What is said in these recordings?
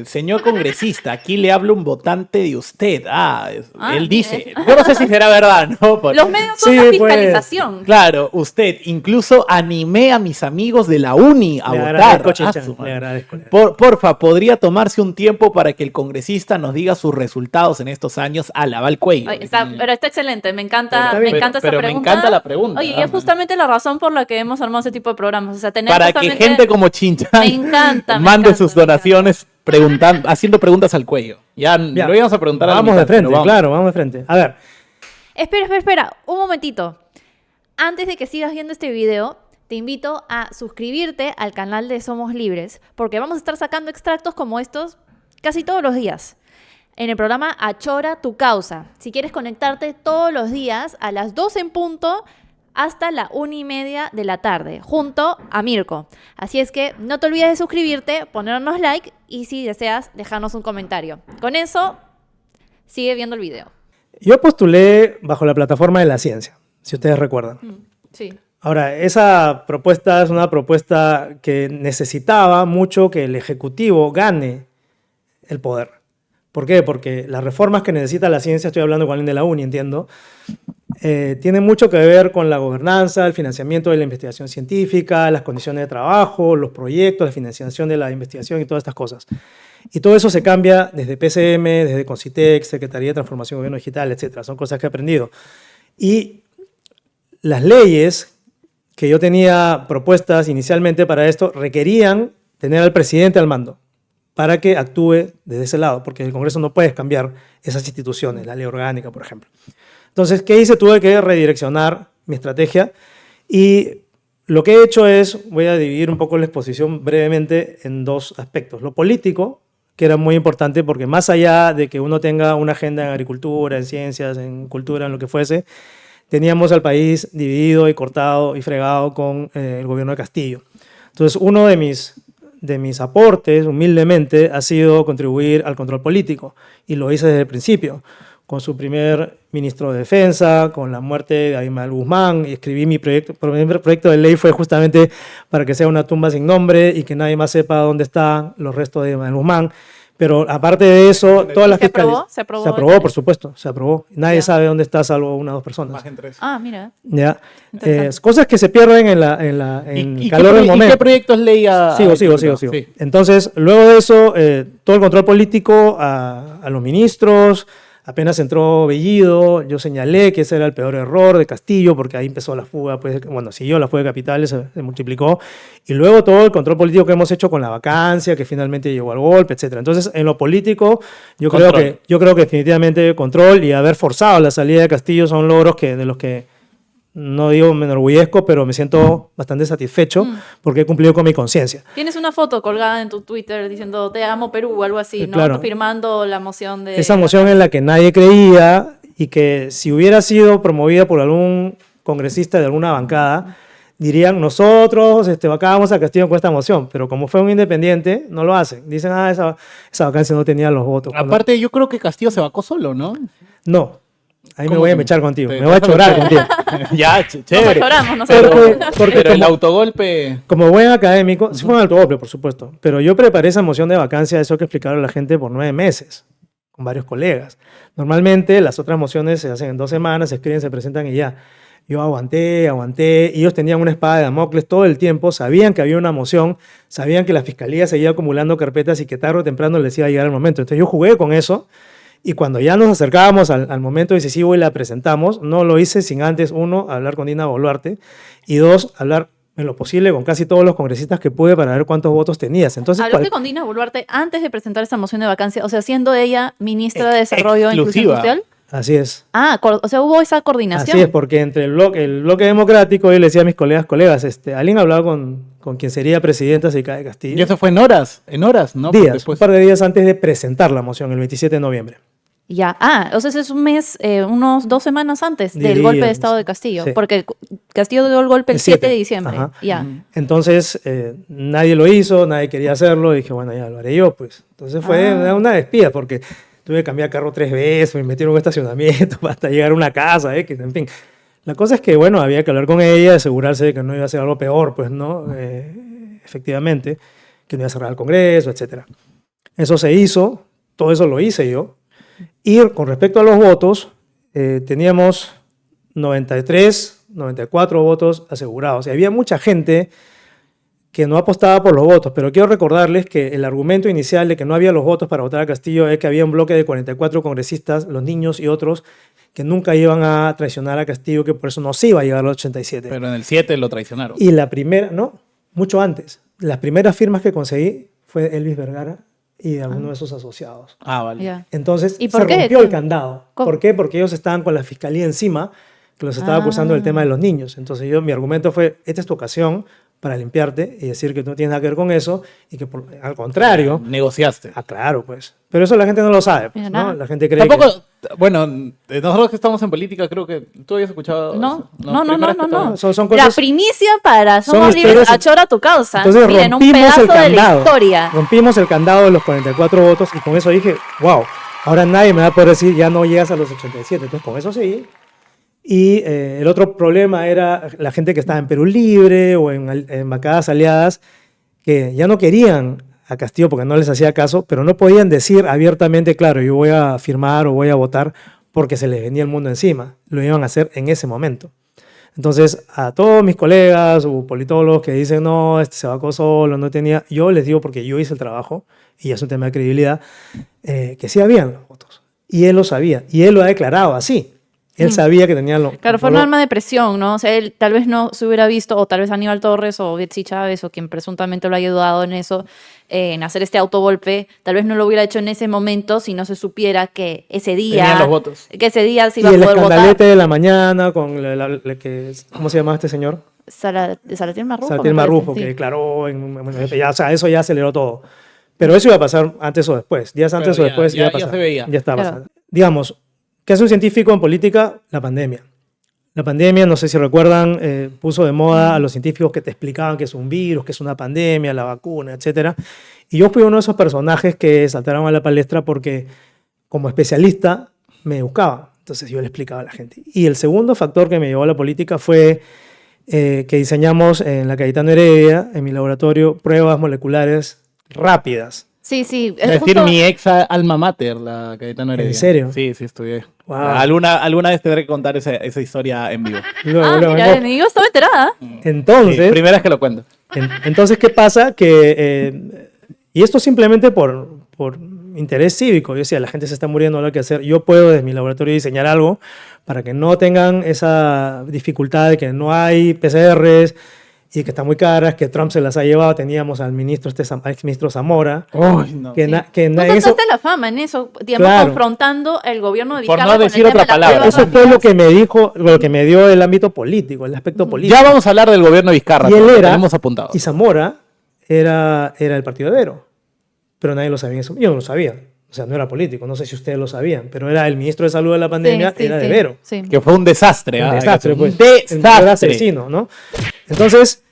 Señor congresista, aquí le habla un votante de usted. Él dice, mire. yo no sé si será verdad, ¿no? Los medios son Sí, la pues. fiscalización. Claro, usted, incluso animé a mis amigos de la uni a Le votar. agradezco, Chinchan, Su le madre. agradezco. Porfa, ¿podría tomarse un tiempo para que el congresista nos diga sus resultados en estos años a la el cuello? Oye, pero está excelente, me encanta, Pero- me pero- encanta esta pero me pregunta. encanta la pregunta, Oye, y ¿no? es justamente la razón por la que hemos armado ese tipo de programas. O sea, tener Para que justamente- gente como Chinchan Me encanta, me mande encanta, sus me encanta. donaciones haciendo preguntas al cuello. Ya lo íbamos a preguntar a la Vamos mitad, de frente, pero vamos. claro, vamos de frente. A ver, Espera, un momentito. Antes de que sigas viendo este video, te invito a suscribirte al canal de Somos Libres, porque vamos a estar sacando extractos como estos casi todos los días. En el programa Achora tu causa. Si quieres conectarte todos los días a las 12 en punto hasta la 1:30 de la tarde, junto a Mirko. Así es que no te olvides de suscribirte, ponernos like y si deseas, dejarnos un comentario. Con eso, sigue viendo el video. yo postulé bajo la plataforma de la ciencia, si ustedes recuerdan. Sí. Ahora, esa propuesta es una propuesta que necesitaba mucho que el Ejecutivo gane el poder. ¿Por qué? Porque las reformas que necesita la ciencia, estoy hablando con alguien de la uni, entiendo, tienen mucho que ver con la gobernanza, el financiamiento de la investigación científica, las condiciones de trabajo, los proyectos, la financiación de la investigación y todas estas cosas. Y todo eso se cambia desde PCM, desde Concitec, Secretaría de Transformación y Gobierno Digital, etc. Son cosas que he aprendido. Y las leyes que yo tenía propuestas inicialmente para esto requerían tener al presidente al mando para que actúe desde ese lado, porque el Congreso no puede cambiar esas instituciones, la ley orgánica, por ejemplo. Entonces, ¿qué hice? Tuve que redireccionar mi estrategia y lo que he hecho es, voy a dividir un poco la exposición brevemente en dos aspectos. Lo político, que era muy importante porque más allá de que uno tenga una agenda en agricultura, en ciencias, en cultura, en lo que fuese, teníamos al país dividido y cortado y fregado con el gobierno de Castillo. Entonces, uno de mis aportes, humildemente, ha sido contribuir al control político, y lo hice desde el principio, con su primer ministro de Defensa, con la muerte de Abimael Guzmán, y escribí mi primer proyecto de ley fue justamente para que sea una tumba sin nombre y que nadie más sepa dónde están los restos de Abimael Guzmán. Pero aparte de eso, todas las fiscalías... ¿Se aprobó? Se aprobó, por supuesto, se aprobó. Nadie sabe dónde está, salvo una o dos personas. Más en tres. Ah, mira. ¿Ya? Interesante. Cosas que se pierden en el calor del ¿Y momento. qué proyectos ley Sigo. Sí. Entonces, luego de eso, todo el control político a los ministros. Apenas entró Bellido, yo señalé que ese era el peor error de Castillo, porque ahí empezó la fuga, pues, bueno, siguió la fuga de capitales, se multiplicó. Y luego todo el control político que hemos hecho con la vacancia, que finalmente llegó al golpe, etc. Entonces, en lo político, yo creo que definitivamente control y haber forzado la salida de Castillo son logros de los que no digo me enorgullezco, pero me siento bastante satisfecho porque he cumplido con mi conciencia. Tienes una foto colgada en tu Twitter diciendo te amo Perú o algo así, ¿no? Claro. Firmando la moción de... Esa moción en la que nadie creía y que si hubiera sido promovida por algún congresista de alguna bancada, dirían nosotros vacamos a Castillo con esta moción, pero como fue un independiente, no lo hacen. Dicen, esa vacancia no tenía los votos. Aparte, yo creo que Castillo se vacó solo, ¿no? No. Ahí me ¿Cómo voy a que no? mechar contigo, Te- me voy a chorar contigo. Ya, chévere. lloramos, nos Pero, lloramos. Porque pero el como- autogolpe... Como buen académico, sí fue un autogolpe, por supuesto, pero yo preparé esa moción de vacancia, eso hay que explicarle a la gente, por 9 meses, con varios colegas. Normalmente las otras mociones se hacen en 2 semanas, se escriben, se presentan y ya. Yo aguanté, y ellos tenían una espada de Damocles todo el tiempo, sabían que había una moción, sabían que la fiscalía seguía acumulando carpetas y que tarde o temprano les iba a llegar el momento. Entonces yo jugué con eso. Y cuando ya nos acercábamos al momento decisivo y la presentamos, no lo hice sin antes, 1, hablar con Dina Boluarte, y 2, hablar en lo posible con casi todos los congresistas que pude para ver cuántos votos tenías. Entonces, Hablaste con Dina Boluarte antes de presentar esa moción de vacancia, o sea, siendo ella ministra de Desarrollo e Inclusión exclusiva. Social. Así es. Ah, o sea, hubo esa coordinación. Así es, porque entre el bloque democrático, yo le decía a mis colegas, ¿alguien ha hablado con quien sería presidenta si cae Castillo? Y eso fue en horas, ¿no? Días, Después- un par de días antes de presentar la moción, el 27 de noviembre. Ya, o sea, ese es un mes, unos 2 semanas antes del Diría, golpe de Estado de Castillo, sí. porque Castillo dio el golpe el 7 de diciembre. Ajá. Ya. Entonces, nadie lo hizo, nadie quería hacerlo, dije, bueno, ya lo haré yo, pues. Entonces fue una espía, porque tuve que cambiar carro 3 veces, me metieron en un estacionamiento hasta llegar a una casa, en fin. La cosa es que, bueno, había que hablar con ella, asegurarse de que no iba a ser algo peor, pues, ¿no? Efectivamente, que no iba a cerrar el Congreso, etcétera. Eso se hizo, todo eso lo hice yo. Y con respecto a los votos, teníamos 93, 94 votos asegurados. Y había mucha gente que no apostaba por los votos, pero quiero recordarles que el argumento inicial de que no había los votos para votar a Castillo es que había un bloque de 44 congresistas, los niños y otros, que nunca iban a traicionar a Castillo, que por eso no se iba a llegar a los 87. Pero en el 7 lo traicionaron. Y la primera, no, mucho antes, las primeras firmas que conseguí fue Elvis Vergara y alguno de sus asociados. Ah, vale. Ya. Entonces ¿Y se por qué? rompió el candado. ¿Cómo? ¿Por qué? Porque ellos estaban con la fiscalía encima, que los estaba acusando del tema de los niños. Entonces mi argumento fue, esta es tu ocasión para limpiarte y decir que no tienes nada que ver con eso y que al contrario... Negociaste. Claro, pues. Pero eso la gente no lo sabe, pues, Mira, ¿no? nada. La gente cree Tampoco, bueno, nosotros que estamos en política, creo que tú habías escuchado. No, eso? no. Primera vez que que... Son La cosas... primicia para son Somos Libres historias- Achora tu causa. Entonces Miren, un rompimos pedazo el de la candado. historia. Rompimos el candado de los 44 votos y con eso dije, wow, ahora nadie me va a poder decir, ya no llegas a los 87. Entonces con eso seguí. Y el otro problema era la gente que estaba en Perú Libre o en bancadas aliadas que ya no querían a Castillo porque no les hacía caso, pero no podían decir abiertamente, claro, yo voy a firmar o voy a votar porque se les venía el mundo encima. Lo iban a hacer en ese momento. Entonces, a todos mis colegas o politólogos que dicen, no, este se vacó solo, no tenía, yo les digo, porque yo hice el trabajo, y es un tema de credibilidad, que sí habían los votos. Y él lo sabía, y él lo ha declarado así. Él sabía que tenía los... Claro, fue un arma de presión, ¿no? O sea, él tal vez no se hubiera visto, o tal vez Aníbal Torres o Betsy Chávez, o quien presuntamente lo haya ayudado en eso, en hacer este autogolpe, tal vez no lo hubiera hecho en ese momento si no se supiera que ese día... Tenían los votos. Que ese día se Y iba a el poder escandalete votar. de la mañana con ¿cómo se llama este señor? Salatiel Marrufo. Salatiel me parece, Marrufo, sí. que declaró, o sea, eso ya aceleró todo. Pero eso iba a pasar antes o después. Días antes Pero o después ya iba a pasar. se veía. Ya estaba Claro. pasando. Digamos, ¿qué hace un científico en política? La pandemia. La pandemia, no sé si recuerdan, puso de moda a los científicos que te explicaban que es un virus, que es una pandemia, la vacuna, etc. Y yo fui uno de esos personajes que saltaron a la palestra porque como especialista me buscaba. Entonces yo le explicaba a la gente. Y el segundo factor que me llevó a la política fue que diseñamos en la Cayetano Heredia, en mi laboratorio, pruebas moleculares rápidas. Sí, sí. Es decir, justo- mi ex alma mater, la Cayetano Heredia. ¿En serio? Sí, sí, estudié. Wow. Alguna vez tendré que contar esa historia en vivo. Luego, Mira, no. yo estaba enterada. Entonces, Sí, primera vez que lo cuento. entonces, ¿qué pasa? Que, y esto simplemente por interés cívico. Yo decía, la gente se está muriendo, no hay que hacer. Yo puedo desde mi laboratorio diseñar algo para que no tengan esa dificultad de que no hay PCRs y que están muy caras, que Trump se las ha llevado. Teníamos al ministro, exministro Zamora, Uy, no. que, Sí. que Tú eso, saltaste la fama en eso, digamos, Claro. confrontando el gobierno de Por Vizcarra no con el decir tema otra de las palabra. pruebas eso fue lo rápidas. que me dijo, lo que me dio el ámbito político, el aspecto político. Ya vamos a hablar del gobierno de Vizcarra. Y él lo era, tenemos apuntado. y Zamora era el partido de Vero, pero nadie lo sabía en eso. Yo no lo sabía, o sea, no era político, no sé si ustedes lo sabían, pero era el ministro de Salud de la pandemia, Sí, sí, era de sí, Vero. sí. Que fue un desastre. Un ¿ah? desastre, pues. Un desastre. Era asesino, ¿no? Entonces,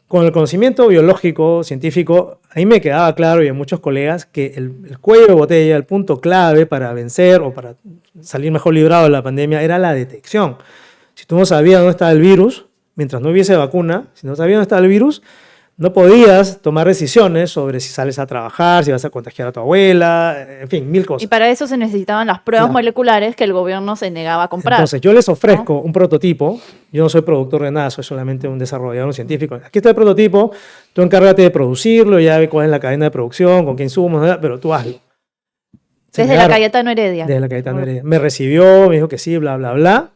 con el conocimiento biológico, científico, ahí me quedaba claro y a muchos colegas que el cuello de botella, el punto clave para vencer o para salir mejor librado de la pandemia era la detección. Si tú no sabías dónde estaba el virus, mientras no hubiese vacuna, si no sabías dónde estaba el virus, no podías tomar decisiones sobre si sales a trabajar, si vas a contagiar a tu abuela, en fin, mil cosas. Y para eso se necesitaban las pruebas Claro. moleculares que el gobierno se negaba a comprar. Entonces, yo les ofrezco un prototipo. Yo no soy productor de nada, soy solamente un desarrollador, un científico. Aquí está el prototipo, tú encárgate de producirlo, ya ve cuál es la cadena de producción, con qué insumos, ¿verdad? Pero tú hazlo. Se Desde la negaron. Cayetano Heredia. Desde la Cayetano Heredia. Me recibió, me dijo que sí, bla, bla, bla.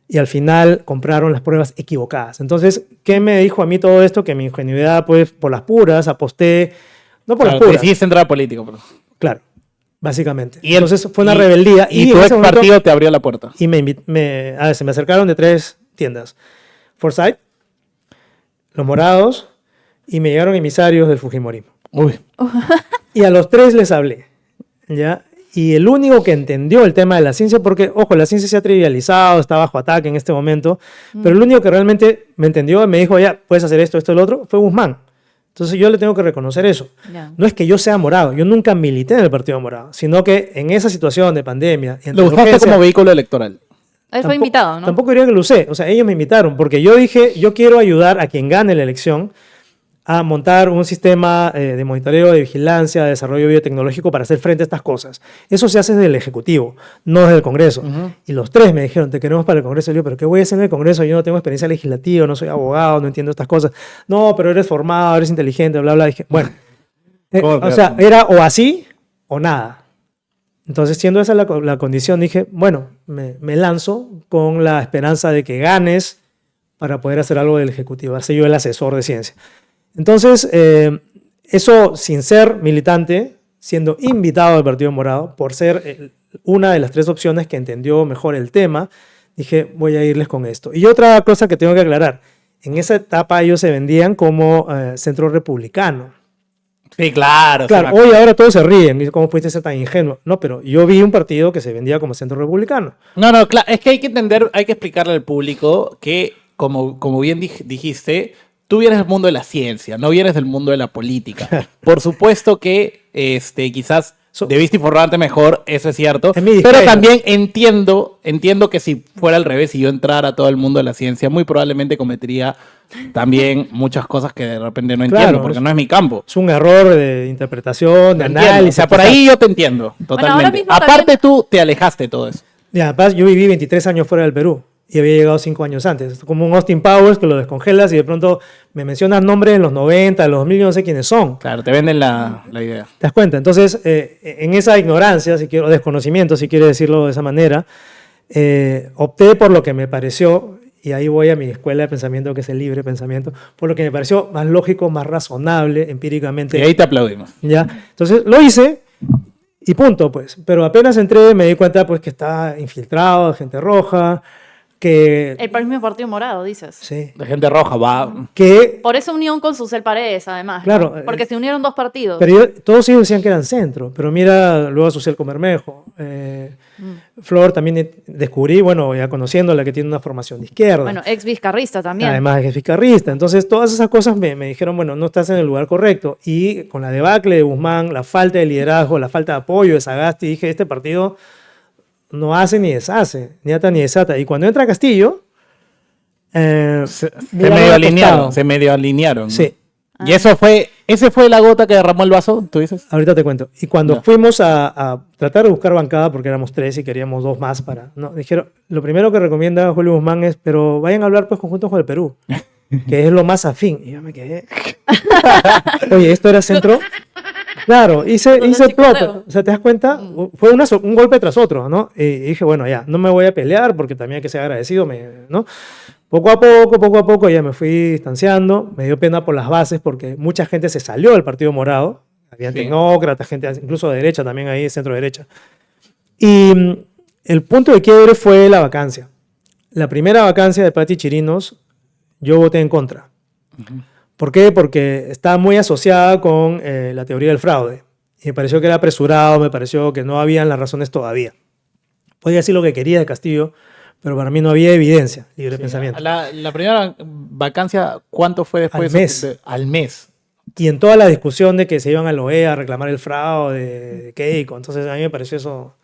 Y al final compraron las pruebas equivocadas. Entonces, ¿qué me dijo a mí todo esto? Que mi ingenuidad, pues, por las puras, aposté. No por las Claro, puras. decidiste entrar a político. Pero... Claro, básicamente. Y entonces fue una rebeldía. Y en tu ese ex momento- partido te abrió la puerta. y se me acercaron de 3 tiendas. Forsyth, Los Morados, y me llegaron emisarios del Fujimorismo. Uy. Y a los 3 les hablé, ¿ya? Y el único que entendió el tema de la ciencia, porque, ojo, la ciencia se ha trivializado, está bajo ataque en este momento, pero el único que realmente me entendió y me dijo, ya, puedes hacer esto, esto, lo otro, fue Guzmán. Entonces yo le tengo que reconocer eso. Ya. No es que yo sea morado, yo nunca milité en el Partido Morado, sino que en esa situación de pandemia... y ante Lo usaste urgencia, como vehículo electoral. Él fue tampoco- invitado, ¿no? Tampoco diría que lo usé. O sea, ellos me invitaron porque yo dije, yo quiero ayudar a quien gane la elección a montar un sistema de monitoreo, de vigilancia, de desarrollo biotecnológico para hacer frente a estas cosas. Eso se hace desde el Ejecutivo, no desde el Congreso. Y los tres me dijeron, te queremos para el Congreso. Y yo, ¿pero qué voy a hacer en el Congreso? Yo no tengo experiencia legislativa, no soy abogado, no entiendo estas cosas. No, pero eres formado, eres inteligente, bla, bla. Dije, bueno, o sea, era o así o nada. Entonces, siendo esa la condición, dije, bueno, me lanzo con la esperanza de que ganes para poder hacer algo del Ejecutivo, ser yo el asesor de ciencia. Entonces, eso sin ser militante, siendo invitado al Partido Morado, por ser una de las tres opciones que entendió mejor el tema, dije, voy a irles con esto. Y otra cosa que tengo que aclarar, en esa etapa ellos se vendían como centro republicano. Sí, claro. Claro, hoy ahora todos se ríen. ¿Cómo pudiste ser tan ingenuo? No, pero yo vi un partido que se vendía como centro republicano. No, claro, es que hay que entender, hay que explicarle al público que, como bien dijiste, tú vienes del mundo de la ciencia, no vienes del mundo de la política. Por supuesto que quizás debiste informarte mejor, eso es cierto. Pero también entiendo que si fuera al revés y yo entrara a todo el mundo de la ciencia, muy probablemente cometería también muchas cosas que de repente no entiendo, porque no es mi campo. Es un error de interpretación, de análisis. O sea, por ahí yo te entiendo, totalmente. Bueno, aparte también... tú te alejaste de todo eso. Ya, además yo viví 23 años fuera del Perú. Y había llegado 5 años antes. Es como un Austin Powers que lo descongelas y de pronto me mencionas nombres en los 90, en los 2000, yo no sé quiénes son. Claro, te venden la idea. ¿Te das cuenta? Entonces, en esa ignorancia, si quiero, desconocimiento, si quiere decirlo de esa manera, opté por lo que me pareció, y ahí voy a mi escuela de pensamiento, que es el libre pensamiento, por lo que me pareció más lógico, más razonable, empíricamente. Y ahí te aplaudimos. ¿Ya? Entonces, lo hice y punto, pues. Pero apenas entré me di cuenta pues, que estaba infiltrado, gente roja, que... El mismo Partido Morado, dices. Sí. De gente roja, va. Que... Por esa unión con Susel Paredes, además. Claro. ¿no? Porque se unieron dos partidos. Pero todos ellos decían que eran centro. Pero mira, luego a Susel Comermejo. Flor también descubrí, bueno, ya conociéndola, que tiene una formación de izquierda. Bueno, ex vizcarrista también. Además es vizcarrista. Entonces, todas esas cosas me dijeron, bueno, no estás en el lugar correcto. Y con la debacle de Guzmán, la falta de liderazgo, la falta de apoyo de Sagasti, dije, este partido no hace ni deshace, ni ata ni desata. Y cuando entra Castillo, se medio alinearon. ¿no? Sí. Y ese fue la gota que derramó el vaso, ¿tú dices? Ahorita te cuento. Y cuando fuimos a tratar de buscar bancada, porque éramos 3 y queríamos 2 más dijeron, lo primero que recomienda Julio Guzmán es, pero vayan a hablar pues conjuntos con el Perú, que es lo más afín. Y yo me quedé. Oye, ¿esto era centro? Claro, hice plot. O sea, ¿te das cuenta? Fue un golpe tras otro, ¿no? Y dije, bueno, ya, no me voy a pelear porque también hay que ser agradecido, ¿no? Poco a poco ya me fui distanciando. Me dio pena por las bases porque mucha gente se salió del Partido Morado. Había tecnócratas, gente incluso de derecha también ahí, centro derecha. Y el punto de quiebre fue la vacancia. La primera vacancia de Pati Chirinos, yo voté en contra. ¿Por qué? Porque estaba muy asociada con la teoría del fraude. Y me pareció que era apresurado, me pareció que no habían las razones todavía. Podía decir lo que quería de Castillo, pero para mí no había evidencia, libre pensamiento. La primera vacancia, ¿cuánto fue después? Al mes. Al mes. Y en toda la discusión de que se iban a la OEA a reclamar el fraude de Keiko. Entonces a mí me pareció eso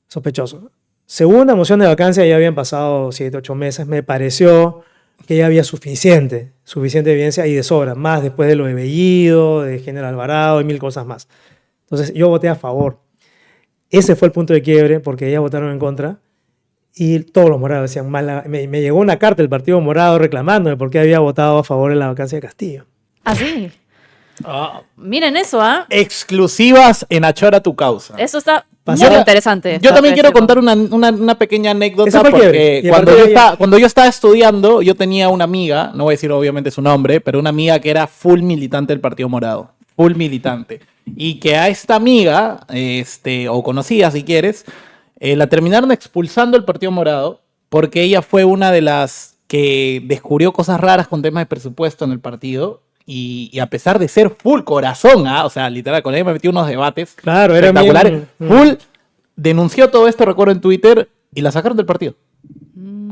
sospechoso. Segunda moción de vacancia, ya habían pasado 7, 8 meses. Me pareció que ya había suficiente evidencia y de sobra. Más después de lo de Bellido, de General Alvarado y 1000 cosas más. Entonces yo voté a favor. Ese fue el punto de quiebre porque ellas votaron en contra. Y todos los morados decían mal. Me llegó una carta del Partido Morado reclamándome por qué había votado a favor en la vacancia de Castillo. ¿Ah, sí? Miren eso, ¿ah? Exclusivas en Achora tu causa. Eso está muy Pasó- interesante. Yo también quiero contar una pequeña anécdota Ese fue el porque quiebre. cuando yo estaba estudiando, yo tenía una amiga, no voy a decir obviamente su nombre, pero una amiga que era full militante del Partido Morado. Full militante. Y que a esta amiga, o conocida si quieres, la terminaron expulsando del Partido Morado porque ella fue una de las que descubrió cosas raras con temas de presupuesto en el partido. Y a pesar de ser full corazón, o sea, literal, con ella me metí unos debates Claro, era espectaculares. bien- Full denunció todo esto, recuerdo, en Twitter y la sacaron del partido.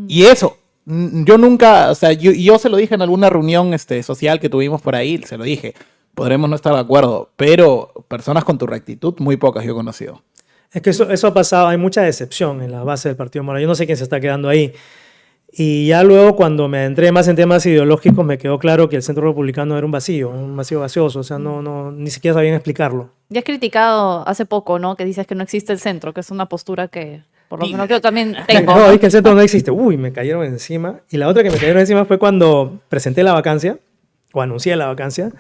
Y eso, yo nunca, o sea, yo se lo dije en alguna reunión social que tuvimos por ahí, se lo dije, podremos no estar de acuerdo, pero personas con tu rectitud, muy pocas yo he conocido. Es que eso ha pasado, hay mucha decepción en la base del Partido Morado. Yo no sé quién se está quedando ahí. Y ya luego, cuando me entré más en temas ideológicos, me quedó claro que el centro republicano era un vacío gaseoso, o sea, ni siquiera sabían explicarlo. Ya has criticado hace poco, ¿no? Que dices que no existe el centro, que es una postura que por lo menos yo también tengo. No, es que el centro no existe. Uy, me cayeron encima. Y la otra que me cayeron encima fue cuando presenté la vacancia, o anuncié la vacancia,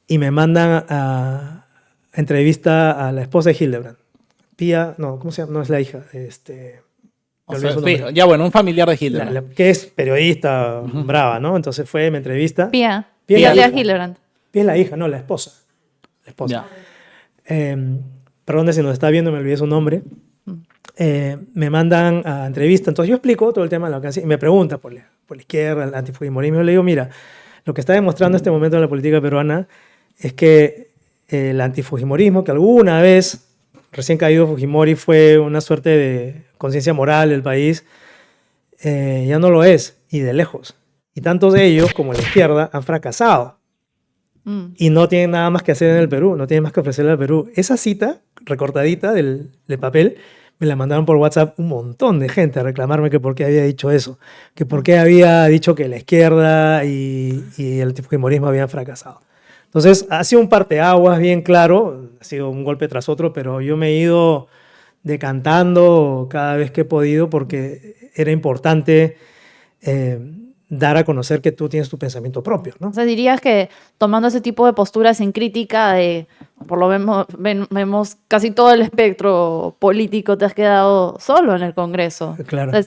y me mandan a entrevista a la esposa de Hildebrand. Pía, no, ¿cómo se llama? No es la hija. O me sea, olvidé su sí, nombre. ya bueno, un familiar de Hitler. Que es periodista brava, ¿no? Entonces me entrevista. Pía. Pía Pía la Lea hija. Hildebrand. Pía es la hija, no, la esposa. La esposa. Ya. Perdón si nos está viendo, me olvidé su nombre. Me mandan a entrevista. Entonces yo explico todo el tema de la vacancia y me pregunta por la izquierda, el antifujimorismo. Yo le digo, mira, lo que está demostrando este momento en la política peruana es que el antifujimorismo, que alguna vez, recién caído Fujimori, fue una suerte de conciencia moral del país, ya no lo es, y de lejos. Y tantos de ellos, como la izquierda, han fracasado. Y no tienen nada más que hacer en el Perú, no tienen más que ofrecerle al Perú. Esa cita, recortadita del papel, me la mandaron por WhatsApp un montón de gente a reclamarme que por qué había dicho eso, que por qué había dicho que la izquierda y el antifujimorismo habían fracasado. Entonces, ha sido un parteaguas bien claro, ha sido un golpe tras otro, pero yo me he ido decantando cada vez que he podido porque era importante dar a conocer que tú tienes tu pensamiento propio, ¿no? O sea, dirías que tomando ese tipo de posturas en crítica, por lo menos vemos casi todo el espectro político, te has quedado solo en el Congreso. Claro. O sea,